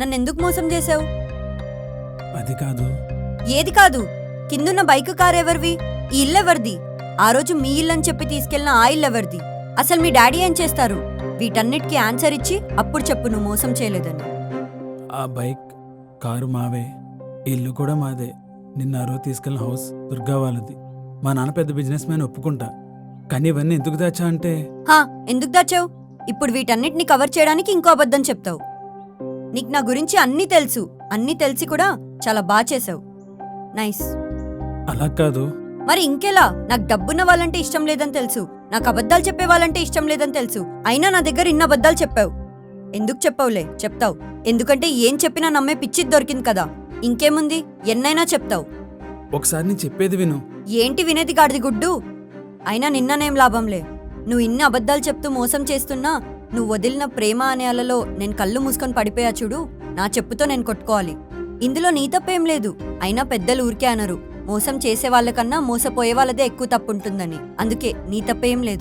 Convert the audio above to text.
నన్నెందుకు మోసం చేసావు? అది కాదు. ఏది కాదు? కిందున్న బైక్ కార్ ఎవరివి? ఈ ఇల్లెవరిది? ఆ రోజు మీ ఇల్లని చెప్పి తీసుకెళ్లిన ఆ ఇల్లెవరిది? అసలు మీ డాడీ ఏం చేస్తారు? వీటన్నిటికీ ఆన్సర్ ఇచ్చి అప్పుడు చెప్పు నువ్వు మోసం చేయలేదని. ఆ బైక్ కారు మావే, ఇల్లు కూడా మాదే. నిన్న ఆ రోజు తీసుకెళ్ళిన హౌస్ దుర్గా వాళ్ళది. మా నాన్న పెద్ద బిజినెస్ మ్యాన్, ఒప్పుకుంటా. కానీ ఇవన్నీ ఎందుకు దాచా అంటే హా, ఎందుకు దాచావు? ఇప్పుడు వీటన్నిటిని కవర్ చేయడానికి ఇంకో అబద్ధం చెప్తావు. నీకు నా గురించి అన్నీ తెలుసు. అన్నీ తెలిసి కూడా చాలా బాగా చేసావు. నైస్. అలా కాదు. మరి ఇంకెలా? నాకు డబ్బున్న వాళ్ళంటే ఇష్టం లేదని తెలుసు, నాకు అబద్ధాలు చెప్పే వాళ్ళంటే ఇష్టం లేదని తెలుసు, అయినా నా దగ్గర ఇన్ని అబద్ధాలు చెప్పావు. ఎందుకు చెప్పావులే, చెప్తావు. ఎందుకంటే ఏం చెప్పినా నమ్మే పిచ్చిది దొరికింది కదా. ఇంకేముంది, ఎన్నైనా చెప్తావు. ఒకసారి నేను చెప్పేది విను. ఏంటి వినేది గాడిది గుడ్డు? అయినా నిన్ననేం లాభంలే. నువ్వు ఇన్ని అబద్ధాలు చెప్తూ మోసం చేస్తున్నా నువ్వు వదిలిన ప్రేమ అనే అలలో నేను కళ్ళు మూసుకొని పడిపోయా చూడు, నా చెప్పుతో నేను కొట్టుకోవాలి. ఇందులో నీ తప్పేం లేదు. అయినా పెద్దలు ఊరికే అనరు, మోసం చేసే వాళ్ళకన్నా మోసపోయే వాళ్ళదే ఎక్కువ తప్పుంటుందని. అందుకే నీ తప్పేం లేదు.